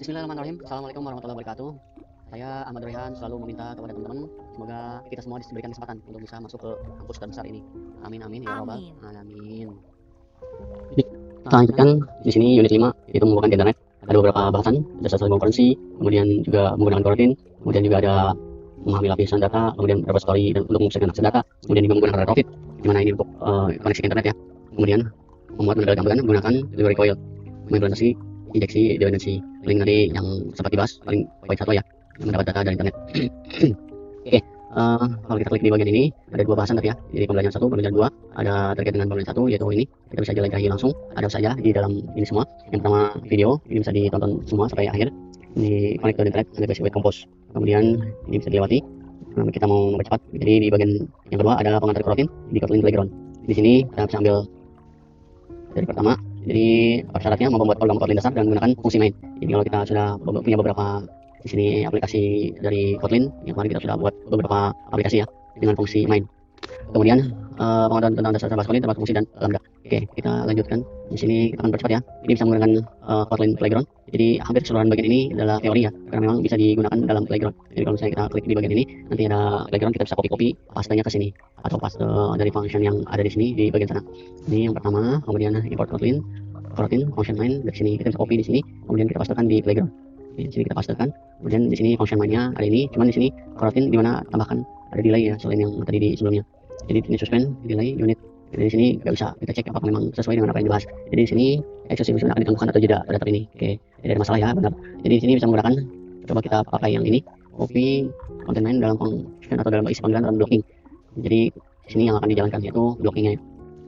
Bismillahirrahmanirrahim. Assalamualaikum warahmatullahi wabarakatuh. Saya Ahmad Rehan selalu meminta kepada teman-teman semoga kita semua diberikan kesempatan untuk bisa masuk ke kampus terbesar ini. Amin amin ya rabbal alamin. Kita lanjutkan di sini unit 5 yaitu membuka internet. Ada beberapa bahasan, ada sosial konferensi, kemudian juga menggunakan coroutine, kemudian juga ada memahami lapisan data, kemudian repository dan untuk memfungsikan akses data, kemudian juga menggunakan retrofit, di mana ini untuk koneksi ke internet ya. Kemudian membuat mengendalikan menggunakan library coil, mengimplementasi injeksi dependensi link tadi yang sempat dibahas paling poin satu ya, yang mendapat data dari internet. Oke, kalau kita klik di bagian ini ada dua bahasan tadi ya, jadi pembelajaran 1, pembelajaran 2 ada terkait dengan pembelajaran 1 yaitu ini kita bisa jelajahi langsung, ada saja di dalam ini semua. Yang pertama video ini bisa ditonton semua sampai akhir, ini connect ke internet ada basic web compose, kemudian ini bisa dilewati. Kita mau mempercepat, jadi di bagian yang kedua ada pengantar coroutine di Kotlin Playground. Di sini kita bisa ambil dari pertama. Jadi syaratnya membuat program Kotlin dasar dan menggunakan fungsi main. Jadi kalau kita sudah punya beberapa di sini aplikasi dari Kotlin, yang kemarin kita sudah buat beberapa aplikasi ya dengan fungsi main. Kemudian pengetahuan tentang dasar bahasa Kotlin termasuk fungsi dan lambda. Oke, kita lanjutkan. Di sini kita akan percepat ya. Ini bisa menggunakan Kotlin Playground. Jadi hampir keseluruhan bagian ini adalah teori ya, karena memang bisa digunakan dalam Playground. Jadi kalau misalnya kita klik di bagian ini, nanti ada Playground, kita bisa copy pastenya ke sini atau paste dari function yang ada di sini di bagian sana. Ini yang pertama, kemudian import Kotlin function main dari sini kita bisa copy di sini, kemudian kita pastekan di Playground. Di sini kita pastekan, kemudian di sini function mainnya ada ini, cuman di sini coroutine di mana tambahkan ada delay ya selain yang tadi di sebelumnya. Jadi ini suspend delay unit. Jadi di sini nggak bisa kita cek apakah memang sesuai dengan apa yang dibahas. Jadi di sini eksekusi akan ditambahkan atau jeda pada tahap ini. Oke, tidak ada masalah ya, benar. Jadi di sini bisa menggunakan, coba kita pakai yang ini, copy content main dalam function atau dalam isi panggilan dalam blocking. Jadi di sini yang akan dijalankan yaitu blockingnya,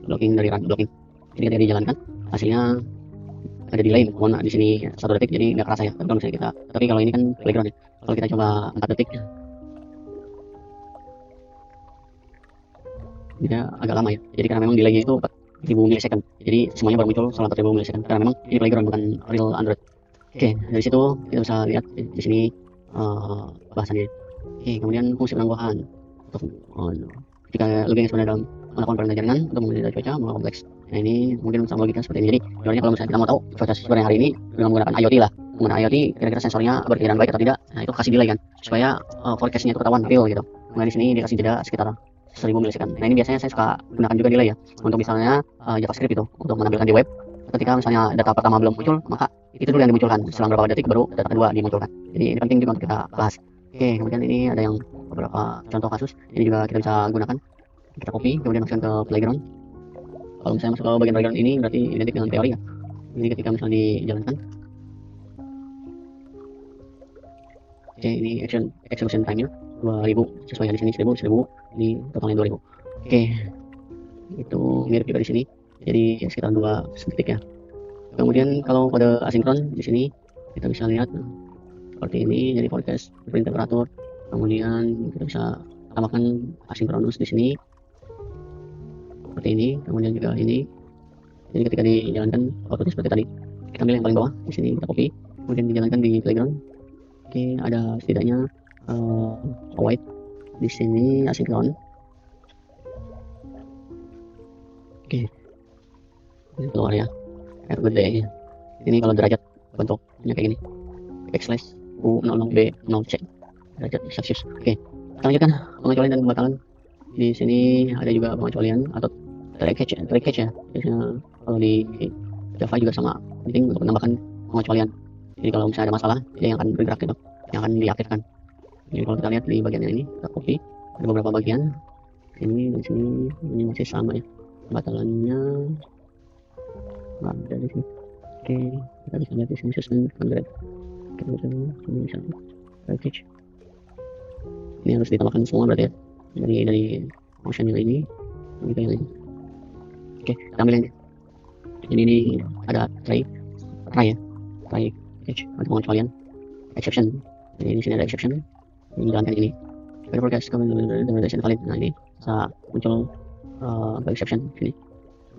blocking dari run blocking. Jadi ketika dijalankan hasilnya ada delay, mohon di sini 1 detik, jadi nggak kerasa ya. Tapi kalau misalnya kita, tapi kalau ini kan Playground ya, kalau kita coba 4 detik dia agak lama ya. Jadi karena memang delaynya itu 4000 milisecond, jadi semuanya baru muncul setelah 4000 milisecond karena memang ini Playground bukan real Android. Oke, dari situ kita bisa lihat di sini bahasannya. Oke, kemudian fungsi penangguhan untuk jika lebih sebenarnya dalam melakukan perintah jaringan untuk mengendalikan cuaca mulai kompleks. Nah ini mungkin sama logika seperti ini. Jadi sebenarnya kalau misalnya kita mau tahu cuaca sebenarnya hari ini dengan menggunakan IoT lah, menggunakan IoT kira-kira sensornya berkeliaran baik atau tidak, nah itu kasih delay kan supaya forecastnya itu ketahuan real gitu. Kemudian di sini dikasih jeda sekitar 1000 milisecond. Nah ini biasanya saya suka gunakan juga delay ya untuk misalnya JavaScript itu untuk menampilkan di web. Ketika misalnya data pertama belum muncul, maka itu dulu yang dimunculkan, selang beberapa detik baru data kedua dimunculkan. Jadi ini penting juga untuk kita bahas. Oke, kemudian ini ada yang beberapa contoh kasus, ini juga kita bisa gunakan. Kita copy, kemudian masukkan ke Playground. Kalau misalnya masuk ke bagian Playground ini berarti identik dengan teori ya. Jadi ketika misalnya dijalankan, oke, ini execution time-nya 2000, sesuai di sini 1000, ini totalnya 2000. Oke, itu mirip juga di sini, jadi sekitar 2 detik ya. Kemudian kalau kode asinkron di sini kita bisa lihat seperti ini, jadi forecast, print temperatur, kemudian kita bisa tambahkan asinkronus di sini seperti ini, kemudian juga ini. Jadi ketika dijalankan outputnya seperti tadi, kita ambil yang paling bawah di sini, kita copy, kemudian dijalankan di Playground. Oke, ada setidaknya await di sini asinkron. Oke, ini keluar ya, gede. Ini kalau derajat bentuknya kayak gini, backslash U00B0C derajat Celsius. Oke, kita lanjutkan pengecualian dan pembatalan. Di sini ada juga pengecualian atau try catch ya. Biasanya kalau di Java juga sama, penting untuk menambahkan pengecualian. Jadi kalau misalnya ada masalah, dia yang akan bergerak gitu, yang akan diaktifkan. Jadi kalau kita lihat di bagian ini, kita copy, ada beberapa bagian. Ini dan sini, ini masih sama ya. Pembatalannya nggak ada di sini. Oke, kita bisa lihat di sini suspend congress. Kita bisa package. Ini harus ditambahkan semua berarti ya. Dari motion yang ini, kita yang ini. Oke, kita ambil ini. Jadi ini ada try catch atau pengecualian exception. Jadi di sini ada exception. Ini jalankan ini. Pada forecast validation valid. Nah ini bisa muncul exception sini.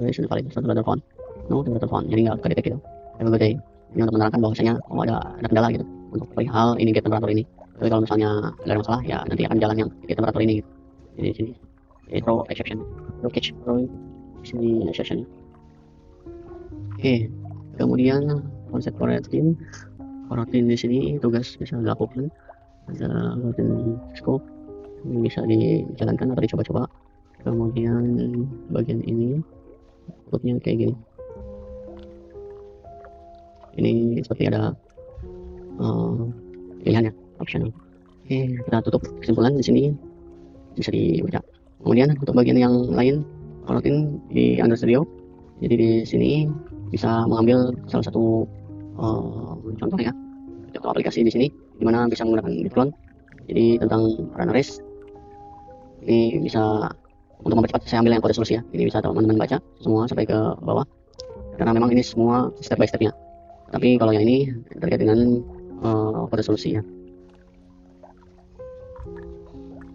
Validation valid satu letter font. No letter font. Jadi nggak kedetek gitu. Have a good day. Ini untuk menerangkan bahwasanya ada kendala gitu untuk perihal ini get temperatur ini. Tapi kalau misalnya nggak ada masalah ya nanti akan jalan yang get temperatur ini gitu. Jadi di sini throw exception, throw catch, throw sini exception. Oke, kemudian konsep coroutine coroutine di sini tugas bisa dilakukan, ada coroutine scope yang bisa dijalankan atau dicoba-coba. Kemudian bagian ini outputnya kayak gini. Ini seperti ada pilihan ya, optional. Oke, kita tutup kesimpulan di sini bisa dibaca. Kemudian untuk bagian yang lain coroutine di Android Studio, jadi di sini bisa mengambil salah satu contoh ya, contoh aplikasi di sini dimana bisa menggunakan Bitclone. Jadi tentang Runnerist ini bisa untuk mempercepat, saya ambil yang kode solusi ya, ini bisa teman-teman baca semua sampai ke bawah karena memang ini semua step by stepnya, tapi kalau yang ini terkait dengan kode solusi ya.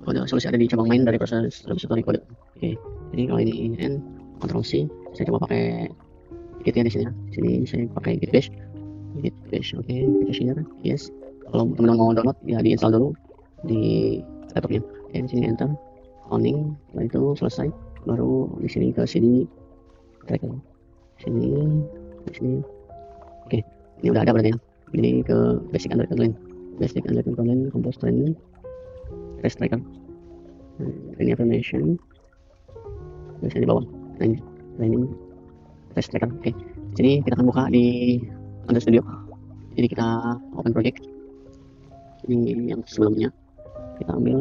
Kode solusi ada di cabang main dari proses repository kode. Oke, jadi kalau ini N Ctrl C, saya coba pakai git ya di sini ya. Di sini saya pakai git bash. Oke, kita share, yes. Kalau teman-teman mau download ya diinstal dulu di laptopnya. Oke, di sini enter, owning, setelah itu selesai, baru di sini ke CD tracker, sini, di sini. Oke, ini udah ada berarti ya. Jadi ke basic Android controlling, compose training, test tracker, ini information, biasanya di bawah, training, test tracker. Oke, jadi kita akan buka di Android Studio. Jadi kita open project. Ini yang sebelumnya kita ambil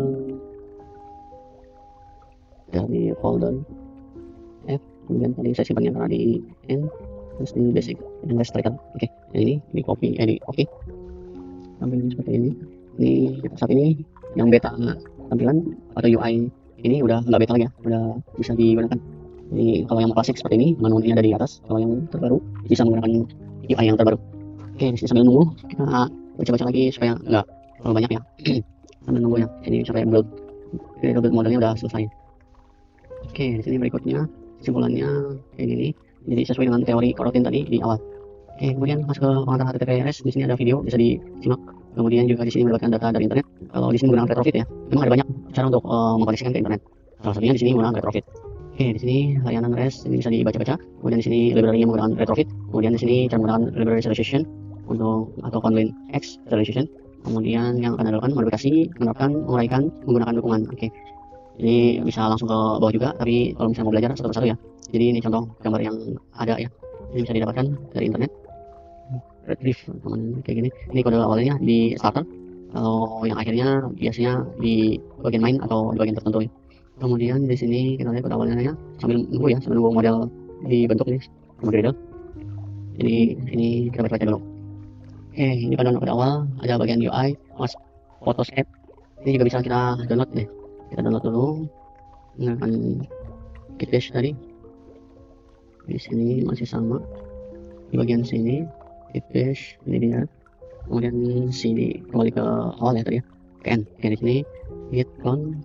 dari folder F, kemudian tadi saya simpannya karena di N, terus di basic dan test tracker. Oke, ini di copy, di oke, ambil seperti ini. Ini saat ini yang beta tampilan atau UI ini udah nggak beta lagi ya, udah bisa digunakan. Jadi kalau yang klasik seperti ini manualnya ada di atas, kalau yang terbaru bisa menggunakan UI yang terbaru. Oke, di sini sambil nunggu kita baca-baca lagi supaya nggak terlalu banyak ya. Sambil nunggu ya, ini sampai build modelnya udah selesai. Oke, di sini berikutnya kesimpulannya kayak gini. Jadi sesuai dengan teori coroutine tadi di awal. Oke, kemudian masuk ke pengantar HTTPS, di sini ada video bisa disimak. Kemudian juga di sini mendapatkan data dari internet. Kalau di sini menggunakan retrofit ya, memang ada banyak cara untuk mengkoneksikan ke internet. Salah satunya di sini menggunakan retrofit. Oke, di sini layanan REST ini bisa dibaca-baca. Kemudian di sini library yang menggunakan retrofit. Kemudian di sini cara menggunakan library serialization untuk atau Kotlin X serialization. Kemudian yang akan dilakukan modifikasi, menerapkan, menguraikan, menggunakan dukungan. Oke, ini bisa langsung ke bawah juga. Tapi kalau misalnya mau belajar satu persatu ya. Jadi ini contoh gambar yang ada ya. Ini bisa didapatkan dari internet. Retrieve teman kayak gini. Ini kode awalnya di starter. Kalau yang akhirnya biasanya di bagian main atau di bagian tertentu ya. Kemudian di sini kita lihat kode awalnya ya, sambil nunggu ya, sambil nunggu model dibentuk nih sama Gradle. Jadi ini kita baca dulu. Oke, ini pada awal ada bagian UI, mas Photos app. Ini juga bisa kita download nih. Kita download dulu dengan git bash tadi. Di sini masih sama. Di bagian sini git bash ini dia. Kemudian sini kembali ke awal ya tadi ya. Ke N. Oke, di sini git clone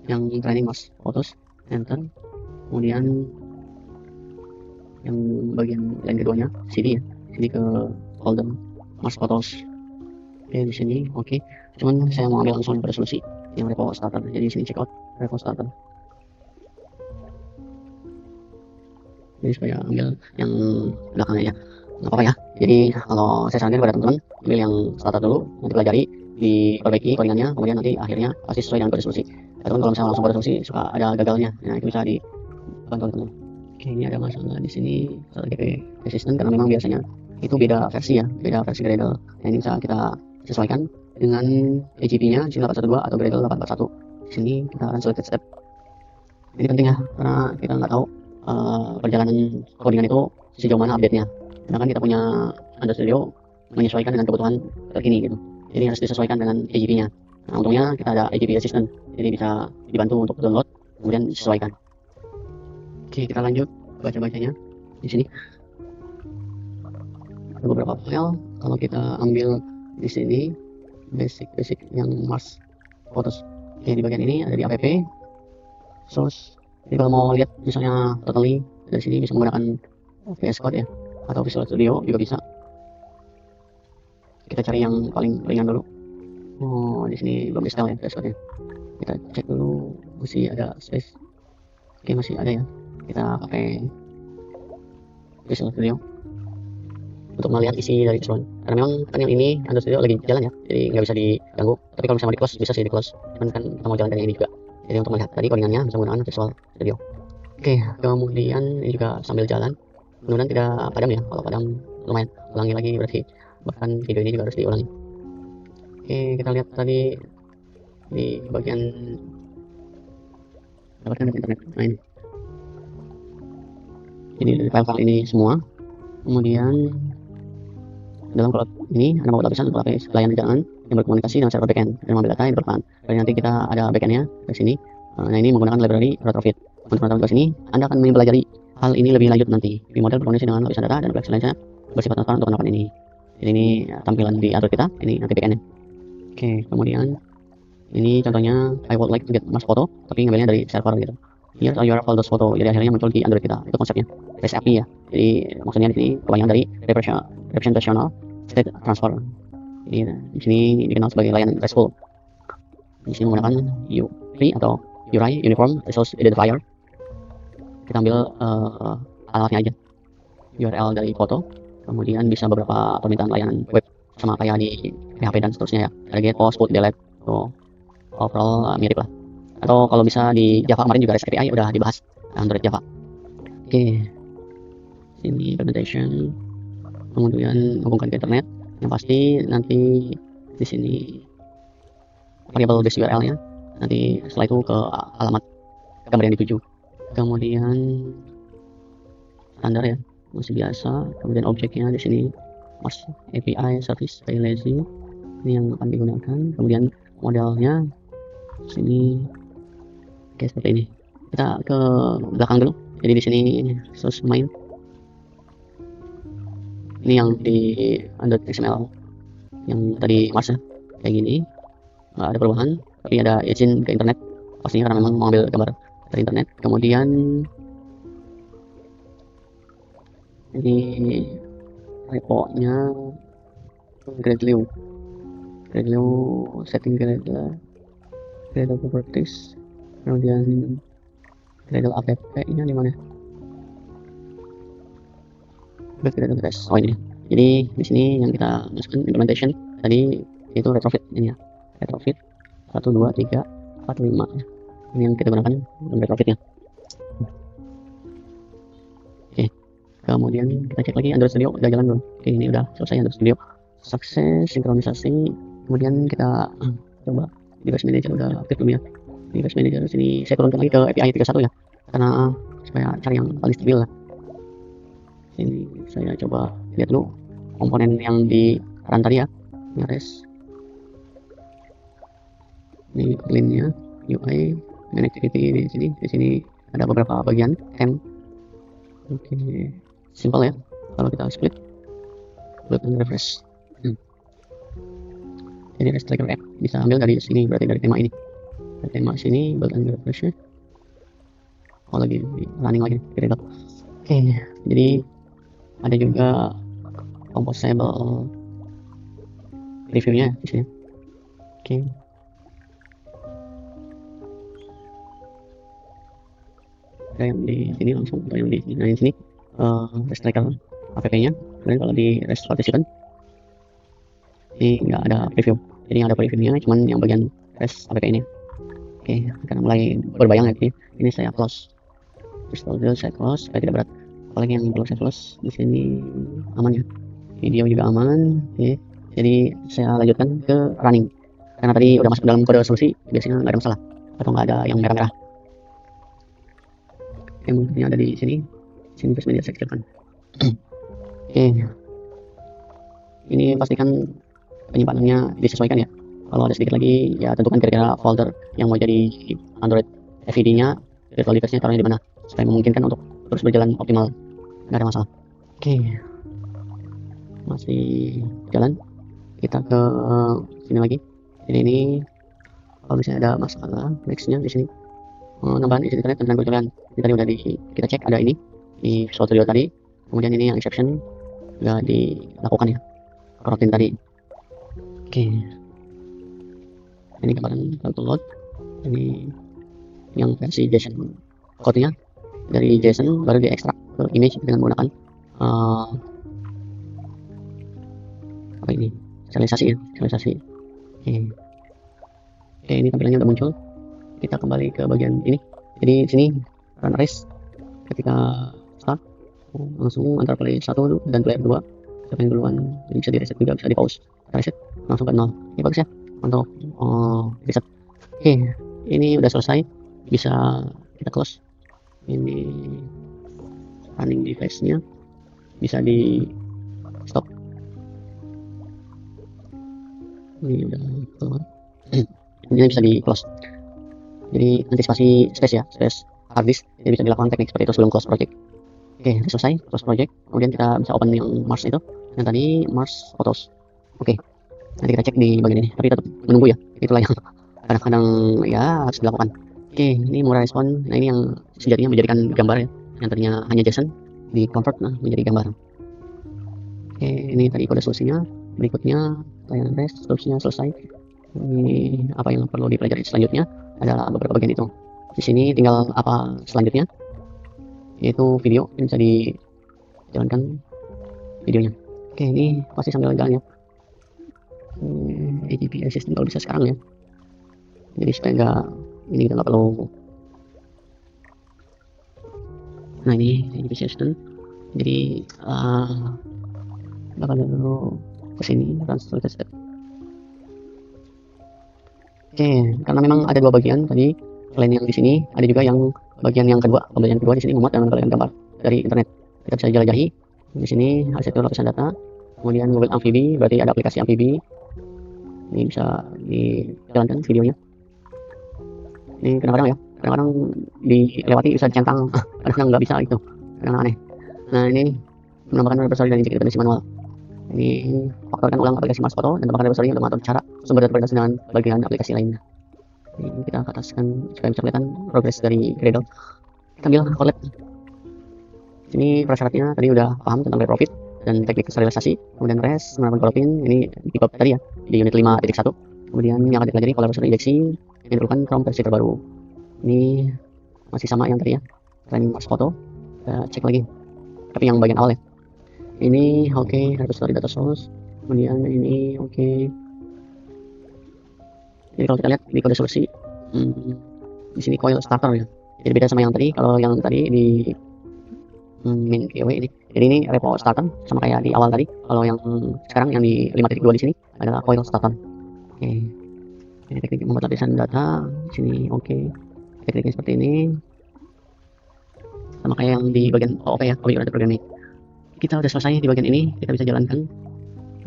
yang training mas Photos, enter. Kemudian yang bagian lain keduanya CD ya. Sini ke folder mas Photos. Oke, di sini oke. Cuman saya mau ambil langsung pada solusi yang repo starter. Jadi di sini checkout repo starter. Jadi supaya ambil yang belakangnya ya, nggak apa-apa ya. Jadi kalau saya sarankan pada teman-teman ambil yang starter dulu, nanti pelajari, diperbaiki codingannya, kemudian nanti akhirnya pasti sesuai dengan kode solusi. Ataupun kalau misalnya langsung kode solusi suka ada gagalnya, nah itu bisa dibantu teman-teman. Oke, ini ada masalah di sini GP resistant karena memang biasanya itu beda versi ya, beda versi Gradle. Nah, ini bisa kita sesuaikan dengan AGP-nya di sini 812 atau Gradle 841. Di sini kita akan selected step. Ini penting ya, karena kita nggak tahu perjalanan codingan itu sejauh mana update-nya. Karena kan kita punya Android Studio menyesuaikan dengan kebutuhan terkini gitu. Jadi harus disesuaikan dengan AGP-nya. Nah, untungnya kita ada AGP Assistant, jadi bisa dibantu untuk download, kemudian disesuaikan. Oke, kita lanjut baca-bacanya di sini. Ada beberapa file. Kalau kita ambil di sini basic yang Mars Photos. Oke, di bagian ini ada di app source. Jadi kalau mau lihat misalnya totally dari sini bisa menggunakan VS Code ya, atau Visual Studio juga bisa. Kita cari yang paling ringan dulu. Oh, di sini belum di install ya VS Code-nya. Kita cek dulu, masih ada space. Oke, masih ada ya. Kita pakai Visual Studio. untuk melihat isi dari keseluruhan. Karena memang kan yang ini Android Studio lagi jalan ya, jadi nggak bisa diganggu. Tapi kalau misalnya mau di close bisa sih di close. Cuman kan kita mau jalankan yang ini juga. Jadi untuk melihat tadi codingannya bisa menggunakan Visual Studio. Oke, kemudian ini juga sambil jalan. Mudah-mudahan tidak padam ya. Kalau padam lumayan. Ulangi lagi berarti bahkan video ini juga harus diulangi. Oke, kita lihat tadi di bagian dapatkan dari internet. Nah ini dari file-file ini semua. Kemudian dalam cloud ini ada beberapa lapisan untuk lapis layanan jalan yang berkomunikasi dengan server backend dan mengambil data yang berperan. Jadi nanti kita ada backendnya di sini. Nah ini menggunakan library retrofit. Untuk teman-teman di sini, Anda akan mempelajari hal ini lebih lanjut nanti. Di model berkomunikasi dengan lapisan data dan aplikasi lainnya bersifat transparan untuk penampakan ini. Jadi ini tampilan di Android kita, ini nanti backendnya. Oke, kemudian ini contohnya I would like to get mass photo, tapi ngambilnya dari server gitu. Here's your folders photo. Jadi akhirnya muncul di Android kita. Itu konsepnya. REST API ya. Jadi maksudnya di sini kebanyakan dari representational state transfer. Jadi di sini dikenal sebagai layanan RESTful. Di sini menggunakan URI atau URI Uniform Resource Identifier. Kita ambil alatnya aja. URL dari foto. Kemudian bisa beberapa permintaan layanan web sama kayak di PHP dan seterusnya ya. Ada get, post, put, delete. So, overall mirip lah. Atau kalau bisa di Java kemarin juga REST API udah dibahas Android Java. Oke, sini presentation, kemudian hubungkan ke internet. Yang pasti nanti di sini variable base URL-nya. Nanti setelah itu ke alamat gambar yang dituju. Kemudian standar ya, masih biasa. Kemudian objeknya di sini Mars API Service by Lazy. Ini yang akan digunakan. Kemudian modelnya sini. Oke, seperti ini. Kita ke belakang dulu. Jadi di sini source main. Ini yang di Android XML yang tadi Mars ya, kayak gini. Nggak ada perubahan, tapi ada izin ke internet. Pastinya karena memang mau ambil gambar dari internet. Kemudian ini repo-nya Gradle setting Gradle properties. Kemudian Gradle app nya di mana? Gradle test. Oh ini. Jadi di sini yang kita masukkan implementation tadi itu retrofit ini ya. Retrofit 1 2 3 4 5 ya. Ini yang kita gunakan untuk retrofitnya. Oke. Kemudian kita cek lagi Android Studio udah jalan belum? Oke, ini udah selesai Android Studio. Sukses sinkronisasi. Kemudian kita coba device manager udah aktif belum ya? Device manager sini saya turunkan lagi ke API 31 ya, karena supaya cari yang paling stabil lah. Ini saya coba lihat dulu komponen yang di run tadi ya, res. Ini clean-nya, UI, main activity di sini ada beberapa bagian temp. Oke, simple ya. Kalau kita split and refresh. Jadi REST tracker app bisa ambil dari sini, berarti dari tema ini. Dari tema sini build and refresh. Oh lagi running lagi. Oke, jadi ada juga composable reviewnya di sini. Oke. Ada yang di sini langsung atau yang di sini. Nah, di sini REST tracker app-nya. Kemudian kalau di REST participant ini nggak ada preview. Jadi yang ada previewnya cuman yang bagian REST app ini. Oke, karena mulai berbayang ya ini saya close. Install saya close supaya tidak berat. Apalagi yang perlu saya close di sini aman ya. Video juga aman. Oke. Jadi saya lanjutkan ke running. Karena tadi udah masuk dalam kode solusi, biasanya nggak ada masalah atau nggak ada yang merah-merah. Oke, mungkin ada di sini. Sini first media saya kecilkan. Oke. Ini pastikan penyimpanannya disesuaikan ya. Kalau ada sedikit lagi ya tentukan kira-kira folder yang mau jadi Android FID-nya, virtual device-nya taruhnya di mana supaya memungkinkan untuk terus berjalan optimal, nggak ada masalah. Oke, masih jalan. Kita ke sini lagi. Jadi ini kalau misalnya ada masalah, nextnya di sini nambahan izin internet dan kebocoran. Ini tadi udah kita cek ada ini di Visual Studio tadi. Kemudian ini yang exception nggak dilakukan ya, coroutine tadi. Oke. Ini gambaran auto load. Ini yang versi JSON code-nya dari JSON baru diekstrak ke image dengan menggunakan ini serialisasi ya, serialisasi. Oke, ini tampilannya udah muncul. Kita kembali ke bagian ini. Jadi sini run race. Ketika start langsung antara player 1 dan player 2 siapa yang duluan, jadi bisa di reset juga, bisa di pause, kita reset langsung ke 0. Ini bagus ya untuk reset. Oke, ini udah selesai, bisa kita close. Ini running device nya bisa di stop. Ini udah keluar. Ini bisa di close, jadi antisipasi space ya, space hard disk. Jadi bisa dilakukan teknik seperti itu sebelum close project. Oke, selesai close project. Kemudian kita bisa open yang Mars itu, yang tadi Mars Photos. Oke, nanti kita cek di bagian ini, tapi tetap menunggu ya, itulah yang kadang-kadang ya harus dilakukan. Oke, ini Mura respon. Nah, ini yang sejatinya menjadikan gambar ya, yang tadinya hanya JSON di convert menjadi gambar. Oke, ini tadi kode solusinya. Berikutnya layanan REST, solusinya selesai. Ini apa yang perlu dipelajari selanjutnya adalah beberapa bagian itu. Di sini tinggal apa selanjutnya, yaitu video. Ini bisa dijalankan videonya. Oke, ini pasti sambil jalan ya. AGP assistant kalau bisa sekarang ya, jadi supaya nggak ini kita nggak perlu. Nah, ini AGP assistant, jadi bakal dulu kesini transfer set. Oke, karena memang ada dua bagian tadi, selain yang di sini ada juga yang bagian yang kedua. Pembagian kedua di sini memuat dan menempelkan gambar dari internet. Kita bisa jelajahi di sini arsitektur lapisan data, kemudian mobil amfibi, berarti ada aplikasi amfibi. Ini bisa dijalankan videonya. Ini kadang-kadang ya, kadang-kadang dilewati bisa dicentang, kadang-kadang nggak bisa gitu, kadang aneh. Nah, ini menambahkan repository dan injek dependensi manual. Ini faktorkan ulang aplikasi Mars Photo dan tambahkan repository untuk mengatur cara sumber data berinteraksi dengan bagian aplikasi lainnya. Ini kita ke ataskan supaya bisa kelihatan progres dari Gradle. Kita ambil outlet. Ini prasyaratnya tadi udah paham tentang retrofit dan teknik serialisasi. Kemudian REST menerapkan kolopin, ini di bab tadi ya, di unit 5.1. Kemudian yang akan dipelajari collaboration injeksi yang diperlukan Chrome versi terbaru. Ini masih sama yang tadi ya, selain Mars Photo. Kita cek lagi, tapi yang bagian awal ya. Ini oke, repository data source. Kemudian ini oke. Jadi kalau kita lihat di kode solusi, di sini coil starter ya. Jadi beda sama yang tadi. Kalau yang tadi di main GW ini, jadi ini repo starter sama kayak di awal tadi. Kalau yang sekarang yang di 5.2 di sini adalah coil starter. Oke. Ini teknik membuat lapisan data. Di sini oke. Tekniknya seperti ini. Sama kayak yang di bagian OOP ya, Object Oriented Programming. Kita udah selesai di bagian ini. Kita bisa jalankan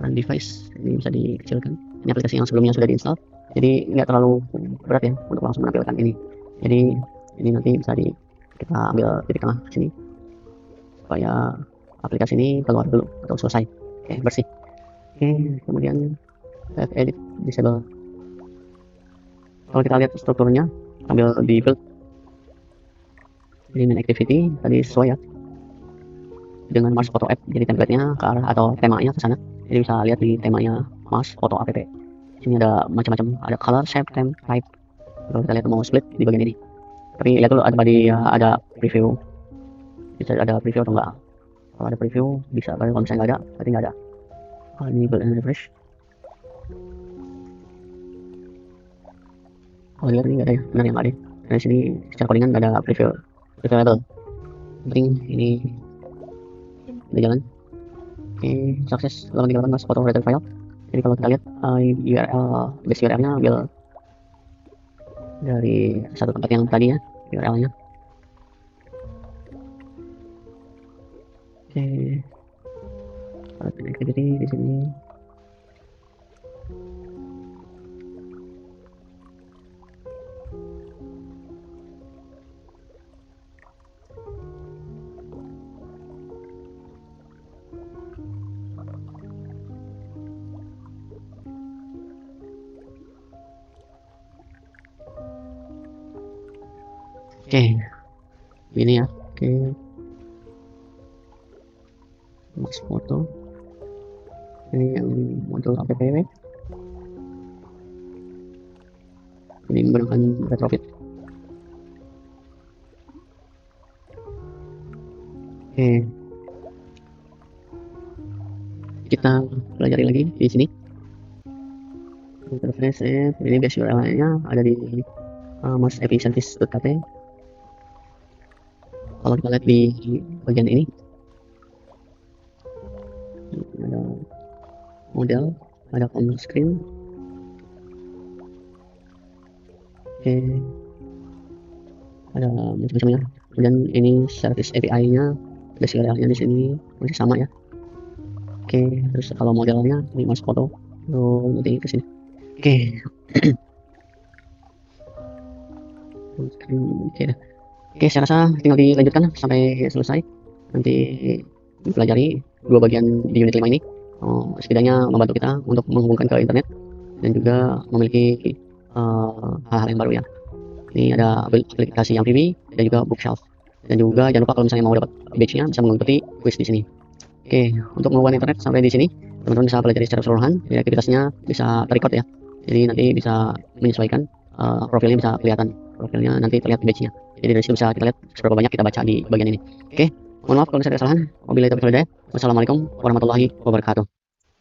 run device. Ini bisa dikecilkan. Ini aplikasi yang sebelumnya sudah diinstal, jadi nggak terlalu berat ya untuk langsung menampilkan ini. Jadi ini nanti bisa kita ambil titik tengah sini supaya aplikasi ini keluar dulu atau selesai. Oke, bersih. Oke, kemudian save edit disable. Kalau kita lihat strukturnya sambil di build, jadi main activity tadi sesuai ya dengan Mars Photo app, jadi template-nya ke arah atau temanya ke sana. Jadi bisa lihat di temanya Mars Photo app. Sini ada macam-macam, ada color, shape, theme, type. Kalau kita lihat mau split di bagian ini, tapi lihat dulu ada preview, bisa ada preview atau enggak. Kalau ada preview bisa, kalau misalnya nggak ada berarti nggak ada. Kalau ini build and refresh, kalau dilihat ini nggak ada ya, benar yang nggak ada. Karena sini secara codingan nggak ada preview label. Penting ini udah jalan. Oke, sukses 838 Mars Photo Writer file. Jadi kalau kita lihat URL, base URL-nya ambil dari satu tempat yang tadi ya, URL-nya. Oke, kalau activity di sini. Oke, ini ya. Oke, Mars Photo. Ini yang modul app. Ini menggunakan retrofit. Oke, kita pelajari lagi di sini. Interface ini base URL-nya ada di mosefficientist.kt. Kalau kita lihat di bagian ini ada model, ada home screen. Oke, ada macam-macamnya. Kemudian ini service API-nya, base URL-nya di sini masih sama ya. Oke, terus kalau modelnya ini mas foto, lalu nanti ke sini. Oke. Oke, saya rasa tinggal dilanjutkan sampai selesai. Nanti dipelajari dua bagian di unit 5 ini. Setidaknya membantu kita untuk menghubungkan ke internet dan juga memiliki hal-hal yang baru ya. Ini ada aplikasi Amfibi dan juga Bookshelf. Dan juga jangan lupa kalau misalnya mau dapat badge-nya bisa mengikuti quiz di sini. Oke, untuk menghubungkan internet sampai di sini, teman-teman bisa pelajari secara keseluruhan. Jadi aktivitasnya bisa terrecord ya. Jadi nanti bisa menyesuaikan, profilnya bisa kelihatan. Profilnya nanti terlihat badge-nya. Jadi dari situ bisa kita lihat seberapa banyak kita baca di bagian ini. Oke, mohon maaf kalau misalnya ada kesalahan. Wabillahi taufiq wal hidayah. Wassalamualaikum warahmatullahi wabarakatuh.